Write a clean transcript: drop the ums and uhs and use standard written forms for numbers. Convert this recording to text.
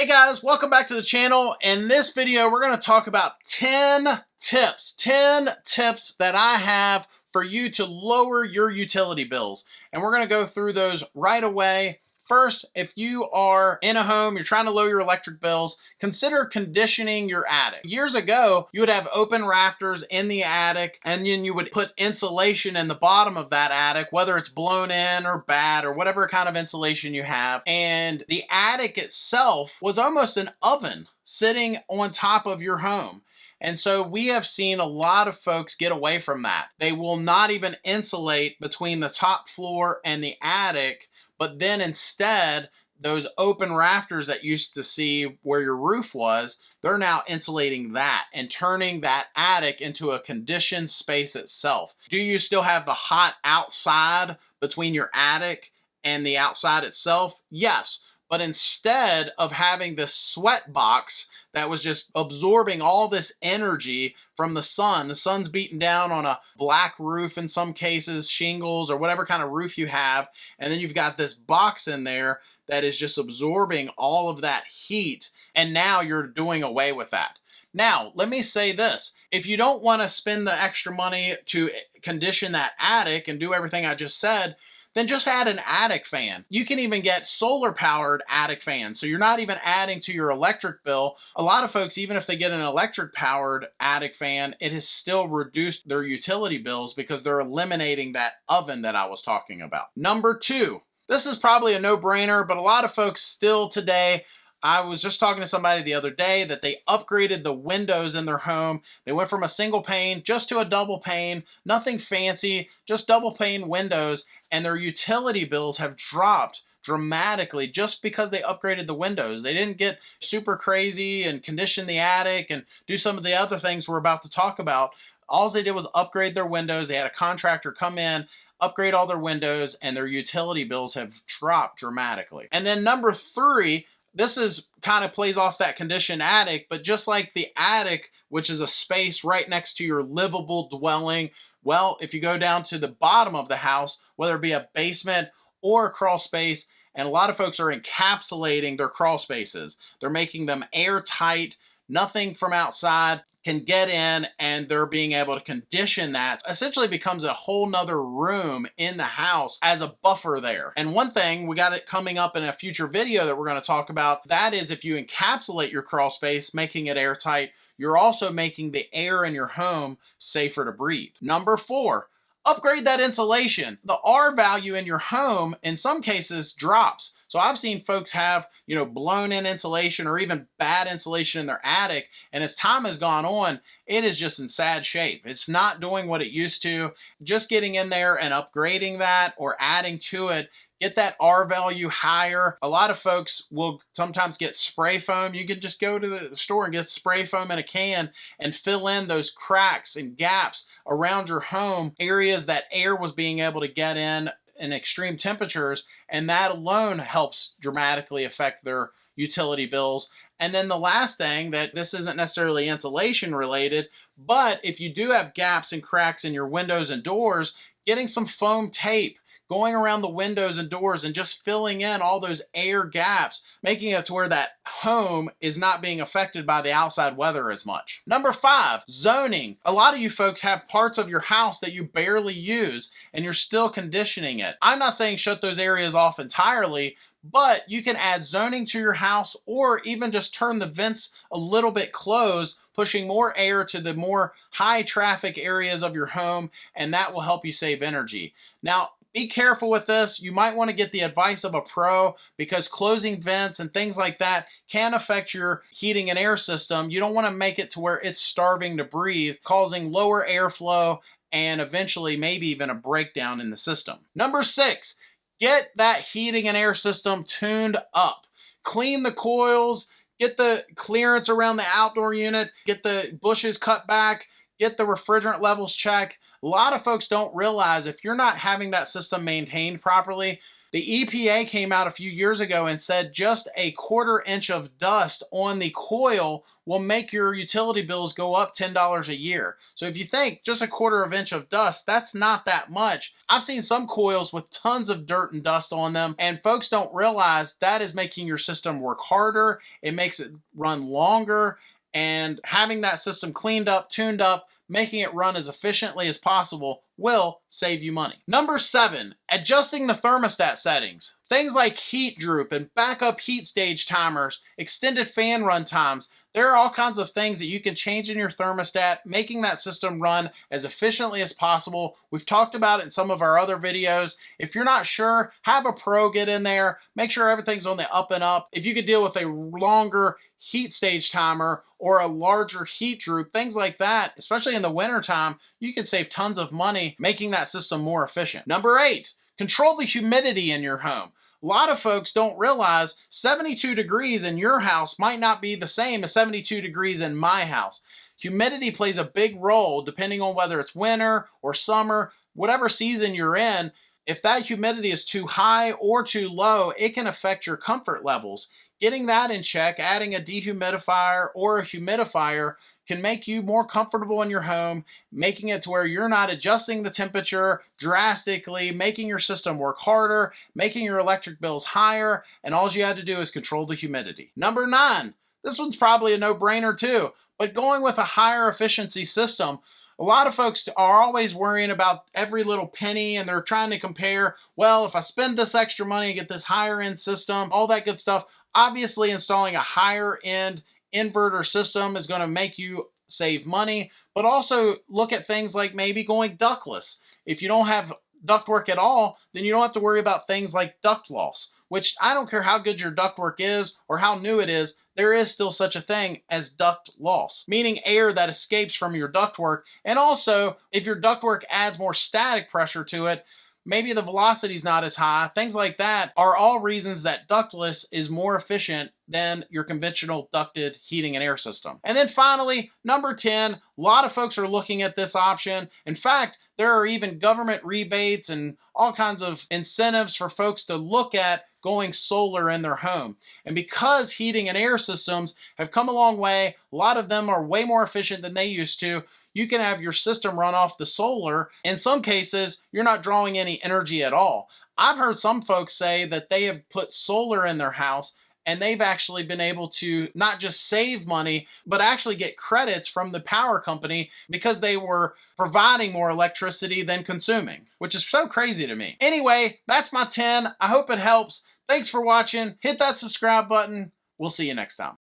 Hey guys, welcome back to the channel. In this video, we're going to talk about 10 tips that I have for you to lower your utility bills. And we're going to go through those right away. First, if you are in a home, you're trying to lower your electric bills, consider conditioning your attic. Years ago, you would have open rafters in the attic, and then you would put insulation in the bottom of that attic, whether it's blown in or bad or whatever kind of insulation you have. And the attic itself was almost an oven sitting on top of your home. And so we have seen a lot of folks get away from that. They will not even insulate between the top floor and the attic, but then instead, those open rafters that you used to see where your roof was, they're now insulating that and turning that attic into a conditioned space itself. Do you still have the hot outside between your attic and the outside itself? Yes, but instead of having this sweat box that was just absorbing all this energy from the sun's beating down on a black roof in some cases, shingles or whatever kind of roof you have, and then you've got this box in there that is just absorbing all of that heat, and now you're doing away with that. Now, let me say this. If you don't want to spend the extra money to condition that attic and do everything I just said, then just add an attic fan. You can even get solar powered attic fans. So you're not even adding to your electric bill. A lot of folks, even if they get an electric powered attic fan, it has still reduced their utility bills because they're eliminating that oven that I was talking about. Number 2, this is probably a no-brainer, but a lot of folks still today, I was just talking to somebody the other day that they upgraded the windows in their home. They went from a single pane just to a double pane, nothing fancy, just double pane windows, and their utility bills have dropped dramatically just because they upgraded the windows. They didn't get super crazy and condition the attic and do some of the other things we're about to talk about. All they did was upgrade their windows. They had a contractor come in, upgrade all their windows, and their utility bills have dropped dramatically. And then number 3, this is kind of plays off that conditioned attic, but just like the attic, which is a space right next to your livable dwelling, well, if you go down to the bottom of the house, whether it be a basement or a crawl space, and a lot of folks are encapsulating their crawl spaces. They're making them airtight, nothing from outside can get in, and they're being able to condition that. Essentially becomes a whole nother room in the house as a buffer there. And one thing, we got it coming up in a future video that we're going to talk about, that is if you encapsulate your crawl space, making it airtight, you're also making the air in your home safer to breathe. Number 4, upgrade that insulation. The R value in your home in some cases drops. So I've seen folks have, blown in insulation or even bad insulation in their attic, and as time has gone on, it is just in sad shape. It's not doing what it used to. Just getting in there and upgrading that or adding to it, get that R value higher. A lot of folks will sometimes get spray foam. You can just go to the store and get spray foam in a can and fill in those cracks and gaps around your home, areas that air was being able to get in extreme temperatures, and that alone helps dramatically affect their utility bills. And then the last thing, that this isn't necessarily insulation related, but if you do have gaps and cracks in your windows and doors, getting some foam tape, going around the windows and doors and just filling in all those air gaps, making it to where that home is not being affected by the outside weather as much. Number 5, zoning. A lot of you folks have parts of your house that you barely use and you're still conditioning it. I'm not saying shut those areas off entirely, but you can add zoning to your house or even just turn the vents a little bit closed, pushing more air to the more high traffic areas of your home, and that will help you save energy. Now, be careful with this. You might want to get the advice of a pro because closing vents and things like that can affect your heating and air system. You don't want to make it to where it's starving to breathe, causing lower airflow and eventually maybe even a breakdown in the system. Number 6, get that heating and air system tuned up. Clean the coils, get the clearance around the outdoor unit, get the bushes cut back, get the refrigerant levels checked. A lot of folks don't realize if you're not having that system maintained properly, The EPA came out a few years ago and said just a 1/4 inch of dust on the coil will make your utility bills go up $10 a year. So if you think just a 1/4 inch of dust, that's not that much. I've seen some coils with tons of dirt and dust on them, and folks don't realize that is making your system work harder. It makes it run longer, and having that system cleaned up, tuned up, making it run as efficiently as possible will save you money. Number 7, adjusting the thermostat settings. Things like heat droop and backup heat stage timers, extended fan run times. There are all kinds of things that you can change in your thermostat, making that system run as efficiently as possible. We've talked about it in some of our other videos. If you're not sure, have a pro get in there. Make sure everything's on the up and up. If you could deal with a longer heat stage timer or a larger heat droop, things like that, especially in the wintertime, you can save tons of money making that system more efficient. Number 8, control the humidity in your home. A lot of folks don't realize 72 degrees in your house might not be the same as 72 degrees in my house. Humidity plays a big role depending on whether it's winter or summer, whatever season you're in. If that humidity is too high or too low, it can affect your comfort levels. Getting that in check, adding a dehumidifier or a humidifier can make you more comfortable in your home, making it to where you're not adjusting the temperature drastically, making your system work harder, making your electric bills higher, and all you had to do is control the humidity. Number 9, this one's probably a no-brainer too, but going with a higher efficiency system. A lot of folks are always worrying about every little penny, and they're trying to compare, well, if I spend this extra money and get this higher end system, all that good stuff. Obviously, installing a higher end inverter system is going to make you save money, but also look at things like maybe going ductless. If you don't have ductwork at all, then you don't have to worry about things like duct loss, which I don't care how good your ductwork is or how new it is, there is still such a thing as duct loss, meaning air that escapes from your ductwork. And also, if your ductwork adds more static pressure to it, maybe the velocity is not as high. Things like that are all reasons that ductless is more efficient than your conventional ducted heating and air system. And then finally, number 10, a lot of folks are looking at this option. In fact, there are even government rebates and all kinds of incentives for folks to look at going solar in their home. And because heating and air systems have come a long way, a lot of them are way more efficient than they used to. You can have your system run off the solar. In some cases, you're not drawing any energy at all. I've heard some folks say that they have put solar in their house and they've actually been able to not just save money, but actually get credits from the power company because they were providing more electricity than consuming, which is so crazy to me. Anyway, that's my 10. I hope it helps. Thanks for watching. Hit that subscribe button. We'll see you next time.